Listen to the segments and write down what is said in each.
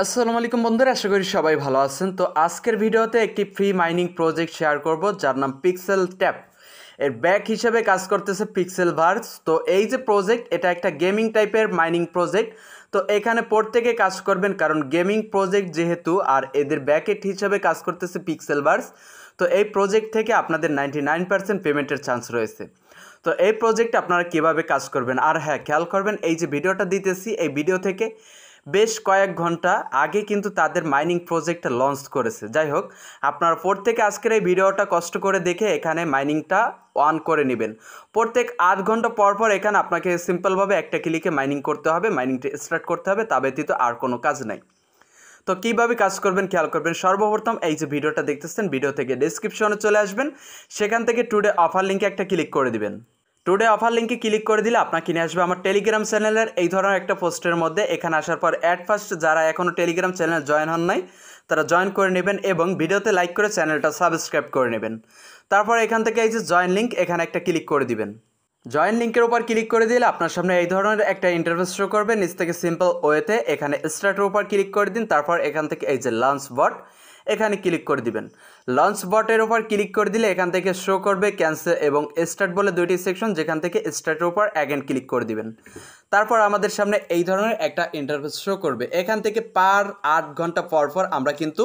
আসসালামু আলাইকুম বন্ধুরা, আশা করি সবাই ভালো আছেন। তো আজকের ভিডিওতে একটি ফ্রি মাইনিং প্রজেক্ট শেয়ার করব যার নাম পিক্সেল ট্যাপ। এর ব্যাক হিসেবে কাজ করতেছে পিক্সেল ভার্স। তো এই যে প্রজেক্ট, এটা একটা গেমিং টাইপের মাইনিং প্রজেক্ট। তো এখানে প্রত্যেকে কাজ করবেন, কারণ গেমিং প্রজেক্ট যেহেতু, আর এদের ব্যাকএন্ড হিসেবে কাজ করতেছে পিক্সেল ভার্স। তো এই প্রজেক্ট থেকে আপনাদের 99% পেমেন্টের চান্স রয়েছে। তো এই প্রজেক্টে আপনারা কীভাবে কাজ করবেন, আর হ্যাঁ খেয়াল করবেন, এই যে ভিডিওটা দিতেছি এই ভিডিও থেকে বেশ কয়েক ঘন্টা আগে কিন্তু তাদের মাইনিং প্রজেক্টটা লঞ্চ করেছে। যাই হোক, আপনারা প্রত্যেকে আজকের এই ভিডিওটা কষ্ট করে দেখে এখানে মাইনিংটা অন করে নেবেন। প্রত্যেক 8 ঘন্টা পর পর এখানে আপনাকে সিম্পলভাবে একটা ক্লিকে মাইনিং করতে হবে, মাইনিংটা স্টার্ট করতে হবে, তা ব্যতীত আর কোনো কাজ নাই। তো কীভাবে কাজ করবেন খেয়াল করবেন। সর্বপ্রথম এই যে ভিডিওটা দেখতেছেন, ভিডিও থেকে ডেসক্রিপশনে চলে আসবেন, সেখান থেকে টুডে অফার লিঙ্কে একটা ক্লিক করে দিবেন। টুডে অফার লিঙ্কে ক্লিক করে দিলে আপনাকে নিয়ে আসবে আমার টেলিগ্রাম চ্যানেলের এই ধরনের একটা পোস্টের মধ্যে। এখানে আসার পর অ্যাট ফার্স্ট যারা এখনও টেলিগ্রাম চ্যানেল জয়েন হন নাই তারা জয়েন করে নেবেন এবং ভিডিওতে লাইক করে চ্যানেলটা সাবস্ক্রাইব করে নেবেন। তারপর এখান থেকে এই যে জয়েন লিঙ্ক, এখানে একটা ক্লিক করে দিবেন। জয়েন লিঙ্কের উপর ক্লিক করে দিলে আপনার সামনে এই ধরনের একটা ইন্টারফেস শো করবে। নিচ থেকে সিম্পল ওয়েতে এখানে স্টার্টের উপর ক্লিক করে দিন। তারপর এখান থেকে এই যে লঞ্চ বট, এখানে ক্লিক করে দিবেন। লঞ্চ বটের উপর ক্লিক করে দিলে এখান থেকে শো করবে ক্যান্সেল এবং স্টার্ট বলে দুইটি সেকশন, যেখান থেকে স্টার্টের উপর অ্যাগেন ক্লিক করে দিবেন। তারপর আমাদের সামনে এই ধরনের একটা ইন্টারফেস শো করবে। এখান থেকে পার 8 ঘন্টা পর পর আমরা কিন্তু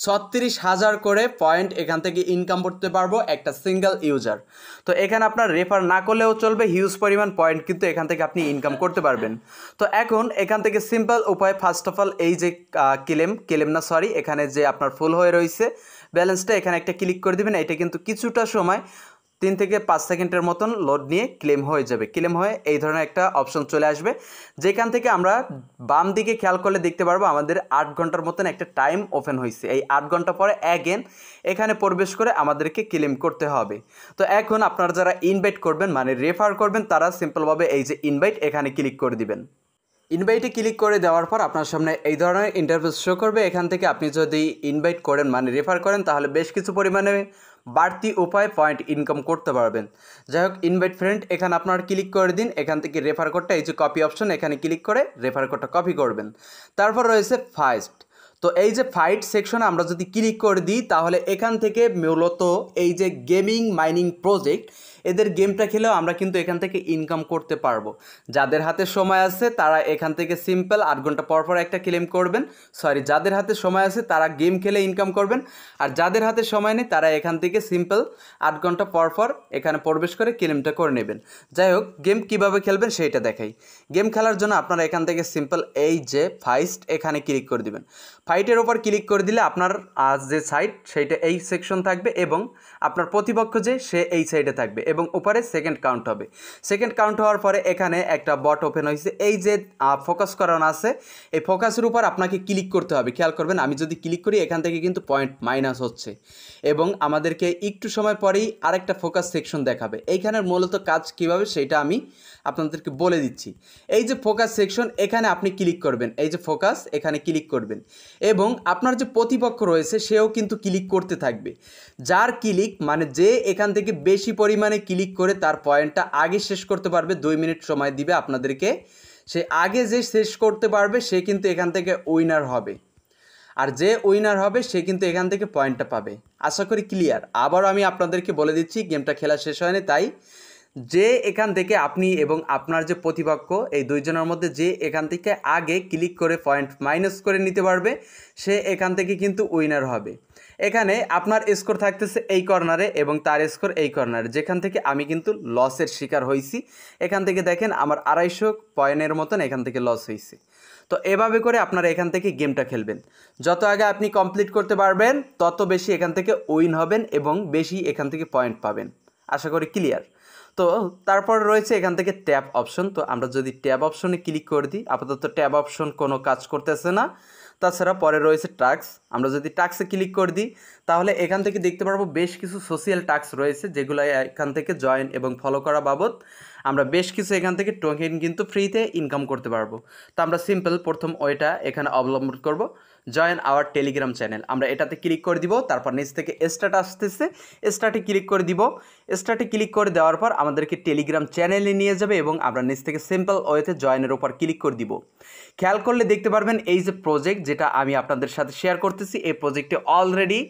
36,000 করে পয়েন্ট এখান থেকে ইনকাম করতে পারবো একটা সিঙ্গেল ইউজার। তো এখানে আপনার রেফার না করলেও চলবে, হিউজ পরিমাণ পয়েন্ট কিন্তু এখান থেকে আপনি ইনকাম করতে পারবেন। তো এখন এখান থেকে সিম্পল উপায়, ফার্স্ট অফ অল এই যে এখানে যে আপনার ফুল হয়ে রয়েছে ব্যালেন্সটা, এখানে একটা ক্লিক করে দিবেন। এটা কিন্তু কিছুটা সময় 3 থেকে 5 সেকেন্ডের মতন লোড নিয়ে ক্লেম হয়ে যাবে। ক্লেম হয়ে এই ধরনের একটা অপশন চলে আসবে, যেখান থেকে আমরা বাম দিকে খেয়াল করলে দেখতে পারবো আমাদের 8 ঘন্টার মতন একটা টাইম ওপেন হয়েছে। এই 8 ঘন্টা পরে অ্যাগেন এখানে প্রবেশ করে আমাদেরকে ক্লেম করতে হবে। তো এখন আপনারা যারা ইনভাইট করবেন মানে রেফার করবেন, তারা সিম্পলভাবে এই যে ইনভাইট, এখানে ক্লিক করে দিবেন। ইনভাইটে ক্লিক করে দেওয়ার পর আপনার সামনে এই ধরনের ইন্টারফেস শো করবে। এখান থেকে আপনি যদি ইনভাইট করেন মানে রেফার করেন, তাহলে বেশ কিছু পরিমাণে বাড়তি উপায় পয়েন্ট ইনকাম করতে পারবেন। যাই হোক, ইনভাইট ফ্রেন্ড এখানে আপনার ক্লিক করে দিন। এখান থেকে রেফার কোডটা, এই যে কপি অপশন, এখানে ক্লিক করে রেফার কোডটা কপি করবেন। তারপর রয়েছে ফার্স্ট। তো এই যে ফাইট সেকশনে আমরা যদি ক্লিক করে দিই, তাহলে এখান থেকে মূলত এই যে গেমিং মাইনিং প্রজেক্ট, এদের গেমটা খেলেও আমরা কিন্তু এখান থেকে ইনকাম করতে পারবো। যাদের হাতে সময় আছে তারা এখান থেকে সিম্পল 8 ঘন্টা পর পর একটা ক্লেম করবেন। যাদের হাতে সময় আছে তারা গেম খেলে ইনকাম করবেন, আর যাদের হাতে সময় নেই তারা এখান থেকে সিম্পল 8 ঘন্টা পর পর এখানে প্রবেশ করে ক্লেমটা করে নেবেন। যাই হোক, গেম কিভাবে খেলবেন সেইটা দেখাই। গেম খেলার জন্য আপনারা এখান থেকে সিম্পল এই যে ফাইস্ট, এখানে ক্লিক করে দিবেন। ফাইটের ওপর ক্লিক করে দিলে আপনার যে সাইড সেইটা এই সেকশন থাকবে এবং আপনার প্রতিপক্ষ যে সে এই সাইডে থাকবে এবং উপরে সেকেন্ড কাউন্ট হবে। সেকেন্ড কাউন্ট হওয়ার পরে এখানে একটা বট ওপেন হয়েছে, এই যে ফোকাস করানো আছে, এই ফোকাসের উপর আপনাকে ক্লিক করতে হবে। খেয়াল করবেন, আমি যদি ক্লিক করি এখান থেকে কিন্তু পয়েন্ট মাইনাস হচ্ছে এবং আমাদেরকে একটু সময় পরেই আরেকটা ফোকাস সেকশন দেখাবে। এইখানের মূলত কাজ কীভাবে সেটা আমি আপনাদেরকে বলে দিচ্ছি। এই যে ফোকাস সেকশন, এখানে আপনি ক্লিক করবেন, এই যে ফোকাস, এখানে ক্লিক করবেন এবং আপনার যে প্রতিপক্ষ রয়েছে সেও কিন্তু ক্লিক করতে থাকবে। যার ক্লিক মানে যে এখান থেকে বেশি পরিমাণে ক্লিক করে তার পয়েন্টটা আগে শেষ করতে পারবে, 2 মিনিট সময় দিবে আপনাদেরকে, সে আগে যে শেষ করতে পারবে সে কিন্তু এখান থেকে উইনার হবে, আর যে উইনার হবে সে কিন্তু এখান থেকে পয়েন্টটা পাবে। আশা করি ক্লিয়ার। আবারও আমি আপনাদেরকে বলে দিচ্ছি, গেমটা খেলা শেষ হয়নি, তাই যে এখান থেকে আপনি এবং আপনার যে প্রতিপক্ষ, এই দুইজনের মধ্যে যে এখান থেকে আগে ক্লিক করে পয়েন্ট মাইনাস করে নিতে পারবে সে এখান থেকে কিন্তু উইনার হবে। এখানে আপনার স্কোর থাকতেছে এই কর্নারে এবং তার স্কোর এই কর্নারে, যেখান থেকে আমি কিন্তু লসের শিকার হয়েছি। এখান থেকে দেখেন আমার 250 পয়েন্টের মতন এখান থেকে লস হয়েছে। তো এভাবে করে আপনারা এখান থেকে গেমটা খেলবেন। যত আগে আপনি কমপ্লিট করতে পারবেন তত বেশি এখান থেকে উইন হবেন এবং বেশি এখান থেকে পয়েন্ট পাবেন। আশা করি ক্লিয়ার। তো তারপর রয়েছে এখান থেকে ট্যাব অপশন। তো আমরা যদি ট্যাব অপশনে ক্লিক করে দিই, আপাতত ট্যাব অপশন কোনো কাজ করতেছে না। তাছাড়া পরে রয়েছে টাস্ক। আমরা যদি টাস্কে ক্লিক করে দিই, তাহলে এখান থেকে দেখতে পারবো বেশ কিছু সোশিয়াল টাস্ক রয়েছে, যেগুলো এখান থেকে জয়েন এবং ফলো করা বাবদ আমরা বেশ কিছু এখান থেকে টোকেন কিন্তু ফ্রিতে ইনকাম করতে পারবো। তো আমরা সিম্পল প্রথম ওয়েটা এখানে অবলম্বন করব, জয়েন আওয়ার টেলিগ্রাম চ্যানেল। আমরা এটাতে ক্লিক করে দিব, তারপর নিচ থেকে স্টার্ট আসতেছে, স্টার্টে ক্লিক করে দিব। স্টার্টে ক্লিক করে দেওয়ার পর আমাদেরকে টেলিগ্রাম চ্যানেলে নিয়ে যাবে এবং আমরা নিচ থেকে সিম্পল ওয়েতে জয়েনের ওপর ক্লিক করে দিব। খেয়াল করলে দেখতে পারবেন এই যে প্রজেক্ট যেটা আমি আপনাদের সাথে শেয়ার করতেছি, এই প্রজেক্টে অলরেডি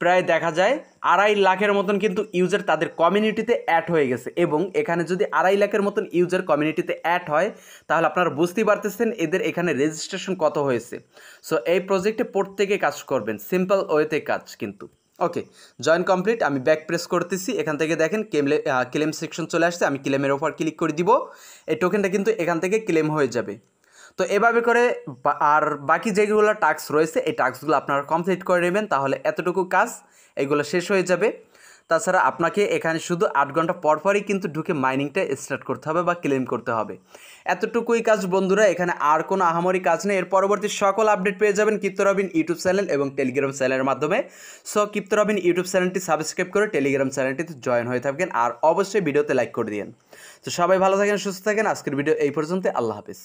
প্রায় দেখা যায় 2.5 লাখের মতন কিন্তু ইউজার তাদের কমিউনিটিতে অ্যাড হয়ে গেছে। এবং এখানে যদি 2.5 লাখের মতন ইউজার কমিউনিটিতে অ্যাড হয় তাহলে আপনারা বুঝতেই পারতেছেন এদের এখানে রেজিস্ট্রেশন কত হয়েছে। সো এই প্রজেক্টে প্রত্যেকে কাজ করবেন, সিম্পল ওয়েতে কাজ কিন্তু। ওকে, জয়েন কমপ্লিট। আমি ব্যাক প্রেস করতেছি, এখান থেকে দেখেন ক্লেম সেকশন চলে আসছে, আমি ক্লেমের ওপর ক্লিক করে দিব। এই টোকেনটা কিন্তু এখান থেকে ক্লেম হয়ে যাবে। তো এভাবে করে আর বাকি যেগুলো টাস্ক রয়েছে এই টাস্কগুলো আপনারা কমপ্লিট করে নেবেন, তাহলে এতটুকু কাজ এগুলো শেষ হয়ে যাবে। তাছাড়া আপনাকে এখানে শুধু 8 ঘন্টা পর পরই কিন্তু ঢুকে মাইনিংটা স্টার্ট করতে হবে বা ক্লেম করতে হবে। এতটুকুই কাজ বন্ধুরা, এখানে আর কোনো আহামরি কাজ নেই। এর পরবর্তী সকল আপডেট পেয়ে যাবেন ক্রিপ্টো রবিন ইউটিউব চ্যানেল এবং টেলিগ্রাম চ্যানেলের মাধ্যমে। সো ক্রিপ্টো রবিন ইউটিউব চ্যানেলটি সাবস্ক্রাইব করে টেলিগ্রাম চ্যানেলটিতে জয়েন হয়ে থাকবেন, আর অবশ্যই ভিডিওতে লাইক করে দিন। তো সবাই ভালো থাকেন, সুস্থ থাকেন। আজকের ভিডিও এই পর্যন্ত, আল্লাহ হাফিজ।